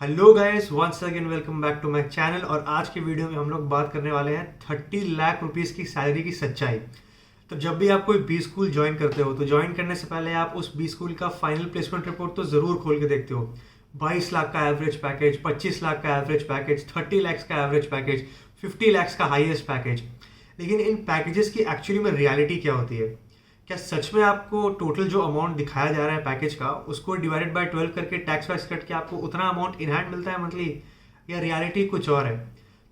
Hello guys, once again welcome back to my channel. और आज की वीडियो में हम लोग बात करने वाले हैं 30 लाख रुपीस की सैलरी की सच्चाई। तो जब भी आप कोई बी स्कूल ज्वाइन करते हो तो ज्वाइन करने से पहले आप उस बी स्कूल का फाइनल प्लेसमेंट रिपोर्ट तो ज़रूर खोल के देखते हो। 22 लाख का एवरेज पैकेज, 25 लाख का एवरेज पैकेज, 30 लैक्स का एवरेज पैकेज, 50 लैक्स का हाईएस्ट पैकेज। लेकिन इन पैकेजेस की एक्चुअली में रियलिटी क्या होती है? क्या सच में आपको टोटल जो अमाउंट दिखाया जा रहा है पैकेज का, उसको डिवाइडेड बाय 12 करके टैक्स वैक्स कट के आपको उतना अमाउंट इन हैंड मिलता है मंथली, या रियलिटी कुछ और है?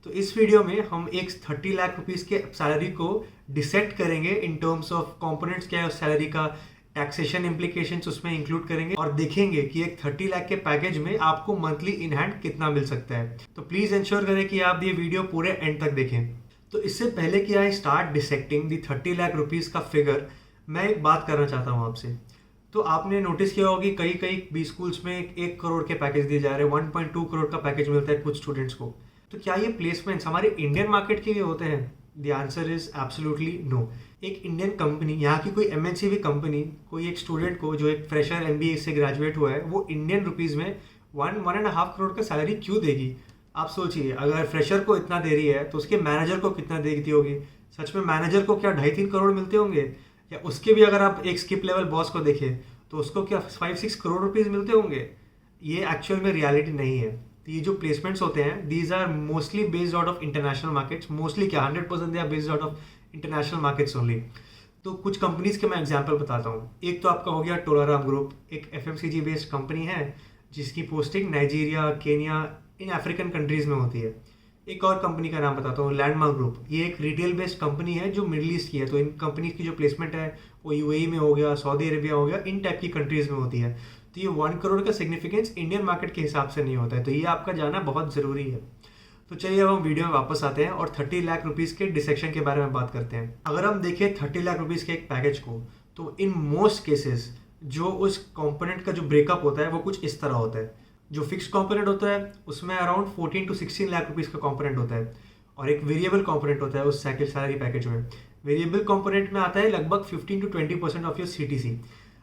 तो इस वीडियो में हम एक 30 लाख रुपीस के सैलरी को डिसेक्ट करेंगे इन टर्म्स ऑफ कंपोनेंट्स, क्या है उस सैलरी का, टैक्सेशन इम्प्लीकेशंस उसमें इंक्लूड करेंगे और देखेंगे कि एक 30 लाख के पैकेज में आपको मंथली इन हैंड कितना मिल सकता है। तो प्लीज इंश्योर करें कि आप ये वीडियो पूरे एंड तक देखें। तो इससे पहले कि I start dissecting the 30 lakh rupees का फिगर, मैं एक बात करना चाहता हूँ आपसे। तो आपने नोटिस किया होगा कि कई कई बी स्कूल्स में 1 करोड़ के पैकेज दिए जा रहे हैं, 1.2 करोड़ का पैकेज मिलता है कुछ स्टूडेंट्स को। तो क्या ये प्लेसमेंट्स हमारे इंडियन मार्केट के लिए होते हैं? The answer is absolutely no. एक इंडियन कंपनी, यहाँ की कोई एमएनसी कंपनी, कोई एक स्टूडेंट को जो एक फ्रेशर एमबीए से ग्रेजुएट हुआ है, वो इंडियन रुपीज़ में 1.5 करोड़ का सैलरी क्यों देगी? आप सोचिए, अगर फ्रेशर को इतना दे रही है तो उसके मैनेजर को कितना देती होगी? सच में मैनेजर को क्या 2.5-3 करोड़ मिलते होंगे? या उसके भी अगर आप एक स्किप लेवल बॉस को देखें तो उसको क्या 5-6 करोड़ रुपीस मिलते होंगे? ये एक्चुअल में रियलिटी नहीं है। तो ये जो प्लेसमेंट्स होते हैं, these are mostly based out of international markets. Mostly क्या, 100% they are based out of international markets only. तो कुछ कंपनीज के मैं एग्जांपल बताता हूँ। एक तो आपका हो गया टोलाराम ग्रुप, एक एफएमसीजी बेस्ड कंपनी है जिसकी पोस्टिंग नाइजीरिया, केनिया, इन अफ्रीकन कंट्रीज में होती है। एक और कंपनी का नाम बताता हूँ, लैंडमार्क ग्रुप। ये एक रिटेल बेस्ड कंपनी है जो मिडिल ईस्ट की है। तो इन कंपनी की जो प्लेसमेंट है वो यूएई में हो गया, सऊदी अरेबिया हो गया, इन टाइप की कंट्रीज में होती है। तो ये 1 करोड़ का सिग्निफिकेंस इंडियन मार्केट के हिसाब से नहीं होता है। तो ये आपका जाना बहुत ज़रूरी है। तो चलिए अब हम वीडियो में वापस आते हैं और 30 लाख रुपीज़ के डिसेक्शन के बारे में बात करते हैं। अगर हम देखें 30 लाख रुपीज़ के एक पैकेज को, तो इन मोस्ट केसेस जो उस कॉम्पोनेंट का जो ब्रेकअप होता है वो कुछ इस तरह होता है। जो फिक्स्ड कंपोनेंट होता है उसमें अराउंड 14 to 16 लाख रुपीज़ का कंपोनेंट होता है, और एक वेरिएबल कंपोनेंट होता है उस साइकिल सैलरी पैकेज में। वेरिएबल कंपोनेंट में आता है लगभग 15 to 20% ऑफ योर सीटीसी,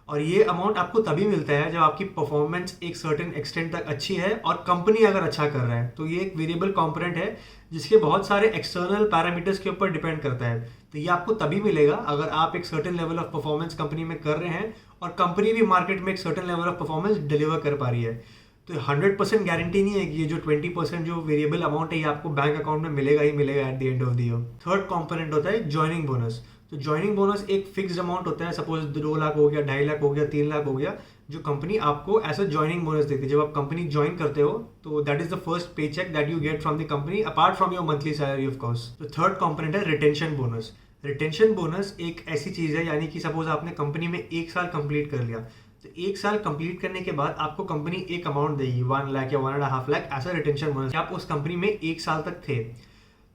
और ये अमाउंट आपको तभी मिलता है जब आपकी परफॉर्मेंस एक सर्टेन एक्सटेंट तक अच्छी है और कंपनी अगर अच्छा कर रहा है। तो ये एक वेरिएबल कंपोनेंट है जिसके बहुत सारे एक्सटर्नल पैरामीटर्स के ऊपर डिपेंड करता है। तो ये आपको तभी मिलेगा अगर आप एक certain level of performance company में कर रहे हैं और कंपनी भी मार्केट में एक certain level of performance deliver कर पा रही है। तो 100% गारंटी नहीं है कि ये जो 20% जो वेरिएबल अमाउंट है ये आपको बैंक अकाउंट में मिलेगा ही मिलेगा at the end of the year. Third component होता है ज्वाइनिंग बोनस। तो ज्वाइनिंग बोनस एक फिक्स्ड अमाउंट होता है, सपोज 2 लाख हो गया, 2.5 लाख हो गया, 3 लाख हो गया, जो कंपनी आपको एज अ ज्वाइनिंग बोनस देती है जब आप कंपनी ज्वाइन करते हो। तो that is the first pay check that you get from the company apart from your monthly salary of course. तो थर्ड कंपोनेंट है रिटेंशन बोनस। रिटेंशन बोनस एक ऐसी चीज़ है, यानी कि सपोज आपने कंपनी में 1 साल कंप्लीट कर लिया, तो 1 साल कंप्लीट करने के बाद आपको कंपनी एक अमाउंट देगी, 1 लाख या 1.5 लाख, ऐसा रिटेंशन बोनस। आप उस कंपनी में 1 साल तक थे।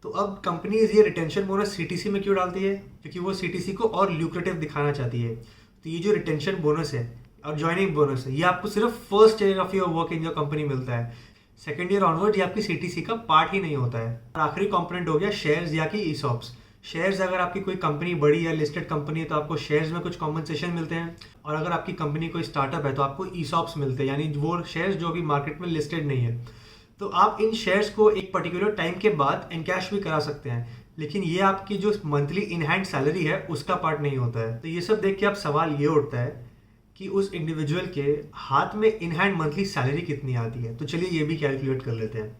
तो अब कंपनीज ये रिटेंशन बोनस सीटीसी में क्यों डालती है? क्योंकि वो सीटीसी को और ल्यूक्रेटिव दिखाना चाहती है। तो ये जो रिटेंशन बोनस है और ज्वाइनिंग बोनस है, ये आपको सिर्फ first year of your work in जो कंपनी मिलता है। सेकेंड ईयर ऑनवर्ड ये आपकी सीटीसी का पार्ट ही नहीं होता है। और आखिरी कंपोनेंट हो गया शेयर्स या कि ईसॉप्स। शेयर्स, अगर आपकी कोई कंपनी बड़ी या लिस्टेड कंपनी है तो आपको शेयर्स में कुछ कॉम्पनसेशन मिलते हैं, और अगर आपकी कंपनी कोई स्टार्टअप है तो आपको ईसॉप्स मिलते हैं, यानी वो शेयर्स जो अभी मार्केट में लिस्टेड नहीं है। तो आप इन शेयर्स को एक पर्टिकुलर टाइम के बाद एनकैश भी करा सकते हैं, लेकिन ये आपकी जो मंथली इन हैंड सैलरी है उसका पार्ट नहीं होता है। तो ये सब देख के अब सवाल ये उठता है कि उस इंडिविजुअल के हाथ में इन हैंड मंथली सैलरी कितनी आती है। तो चलिए ये भी कैलकुलेट कर लेते हैं।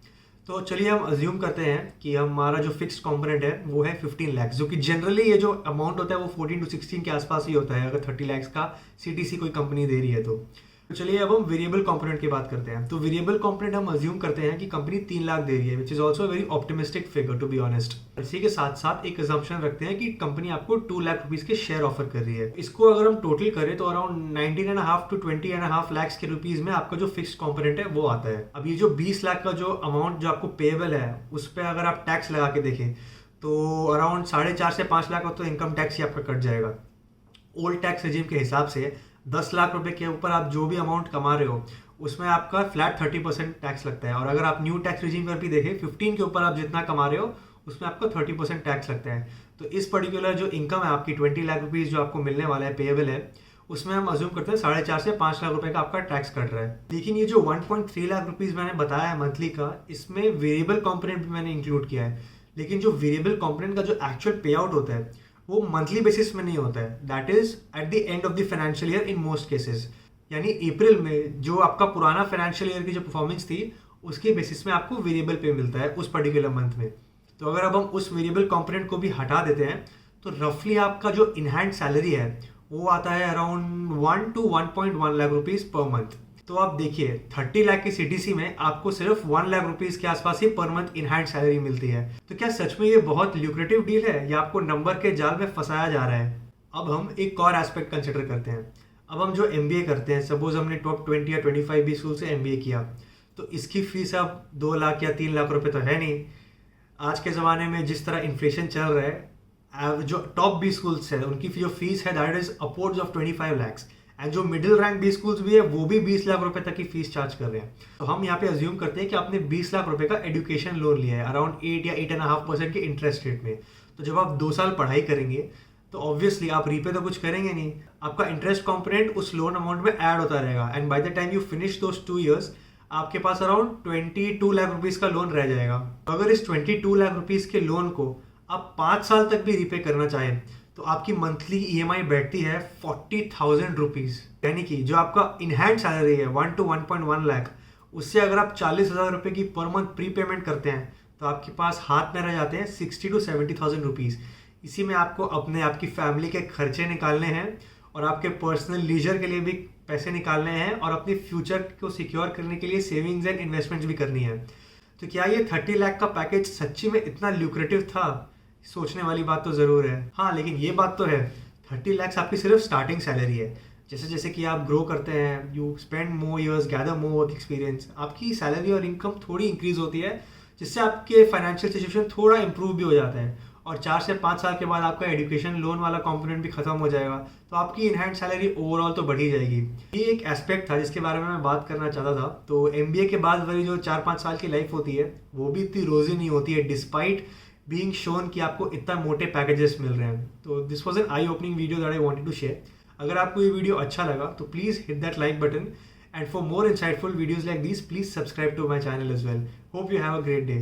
तो चलिए हम अज्यूम करते हैं कि हमारा जो फिक्स्ड कंपोनेंट है वो है 15 लाख, जो कि जनरली ये जो अमाउंट होता है वो 14 to 16 के आसपास ही होता है अगर 30 लाख का सीटीसी कोई कंपनी दे रही है तो। चलिए अब हम वेरिएबल कंपोनेंट की बात करते हैं। तो वेरिएबल कंपोनेंट हम अज्यूम करते हैं कि कंपनी 3 लाख दे रही है, which is also very optimistic figure to be honest. इसी के साथ साथ एक अजम्पशन रखते हैं कि कंपनी आपको 2 लाख रुपीज के शेयर ऑफर कर रही है। इसको अगर हम टोटल करें तो अराउंड 19.5 to 20.5 लाख के रुपीज में आपका जो फिक्स्ड कंपोनेंट है वो आता है। अब ये जो 20 लाख का जो अमाउंट जो आपको पेएबल है उस पर अगर आप टैक्स लगा के देखें तो अराउंड 4.5 से 5 लाख तो इनकम टैक्स ही आपका कट जाएगा। ओल्ड टैक्स रिजीम के हिसाब से 10 लाख रुपए के ऊपर आप जो भी अमाउंट कमा रहे हो उसमें आपका फ्लैट 30% टैक्स लगता है, और अगर आप न्यू टैक्स रिजीम पर भी देखें 15 के ऊपर आप जितना कमा रहे हो उसमें आपका 30% टैक्स लगता है। तो इस पर्टिकुलर जो इनकम है आपकी 20 लाख रुपीज़ जो आपको मिलने वाला है पेएबल है, उसमें हम अज्यूम करते हैं 4.5 से 5 लाख रुपए का आपका टैक्स कट रहा है। लेकिन ये जो 1.3 लाख रुपीस मैंने बताया है मंथली का, इसमें वेरिएबल कंपोनेंट भी मैंने इंक्लूड किया है। लेकिन जो वेरिएबल कंपोनेंट का जो एक्चुअल पे आउट होता है वो मंथली बेसिस में नहीं होता है, that is at the end of the financial year in most cases. यानी अप्रैल में जो आपका पुराना फाइनेंशियल ईयर की जो परफॉर्मेंस थी उसके बेसिस में आपको वेरिएबल पे मिलता है उस पर्टिकुलर मंथ में। तो अगर अब हम उस वेरिएबल कंपोनेंट को भी हटा देते हैं तो रफली आपका जो इन हैंड सैलरी है वो आता है around 1 to 1.1 lakh rupees per month. तो आप देखिए 30 लाख की सीटीसी में आपको सिर्फ 1 लाख रुपीस के आसपास ही per month in hand salary मिलती है। तो क्या सच में ये बहुत ल्यूक्रेटिव डील है या आपको नंबर के जाल में फंसाया जा रहा है? अब हम एक और एस्पेक्ट कंसिडर करते हैं। अब हम जो एमबीए करते हैं, सपोज हमने टॉप 20 या 25 बी स्कूल से एमबीए किया, तो इसकी फीस अब 2 लाख या 3 लाख रुपए तो है नहीं। आज के ज़माने में जिस तरह इन्फ्लेशन चल रहा है, जो टॉप बी स्कूल्स है उनकी जो फीस है that is upwards of 25 lakhs, and जो मिडिल रैंक बी स्कूल्स भी है वो भी 20 लाख रुपए तक की फीस चार्ज कर रहे हैं। तो हम यहाँ पे अज्यूम करते हैं कि आपने 20 लाख रुपए का एजुकेशन लोन लिया है अराउंड 8 या 8.5% के इंटरेस्ट रेट में। तो जब आप 2 साल पढ़ाई करेंगे तो ऑब्वियसली आप रीपे तो कुछ करेंगे नहीं, आपका इंटरेस्ट कॉम्पोनेंट उस लोन अमाउंट में ऐड होता रहेगा, and by the time you finish those 2 years आपके पास अराउंड 22 लाख रुपीस का लोन रह जाएगा। तो अगर इस 22 लाख रुपीस के लोन को आप 5 साल तक भी रीपे करना चाहें तो आपकी मंथली ईएमआई बैठती है 40,000 रुपीज़। यानी कि जो आपका इन हैंड सैलरी है 1 to 1.1 लाख, उससे अगर आप 40,000 रुपये की पर मंथ प्री पेमेंट करते हैं तो आपके पास हाथ में रह जाते हैं 60 to 70,000 रुपीज़। इसी में आपको आपकी फैमिली के खर्चे निकालने हैं और आपके पर्सनल लीजर के लिए भी पैसे निकालने हैं और अपनी फ्यूचर को सिक्योर करने के लिए सेविंग्स एंड इन्वेस्टमेंट्स भी करनी है। तो क्या ये 30 लाख का पैकेज सच्ची में इतना ल्यूक्रेटिव था? सोचने वाली बात तो ज़रूर है। हाँ, लेकिन ये बात तो है 30 लाख आपकी सिर्फ स्टार्टिंग सैलरी है। जैसे जैसे कि आप ग्रो करते हैं, you spend more years, gather more work experience, आपकी सैलरी और इनकम थोड़ी इंक्रीज होती है, जिससे आपके फाइनेंशियल सिचुएशन थोड़ा इंप्रूव भी हो जाता है। और 4 से 5 साल के बाद आपका एजुकेशन लोन वाला कंपोनेंट भी खत्म हो जाएगा, तो आपकी इन हैंड सैलरी ओवरऑल तो बढ़ी जाएगी। ये एक एस्पेक्ट था जिसके बारे में मैं बात करना चाहता था। तो एमबीए के बाद वाली जो 4-5 साल की लाइफ होती है वो भी इतनी रोजी नहीं होती है, डिस्पाइट बीइंग शोन कि आपको इतना मोटे पैकेजेस मिल रहे हैं। तो this was an eye opening video that I wanted to share. अगर आपको ये वीडियो अच्छा लगा तो please hit that like button, and for more insightful videos like this please subscribe to my channel as well. Hope you have a great day.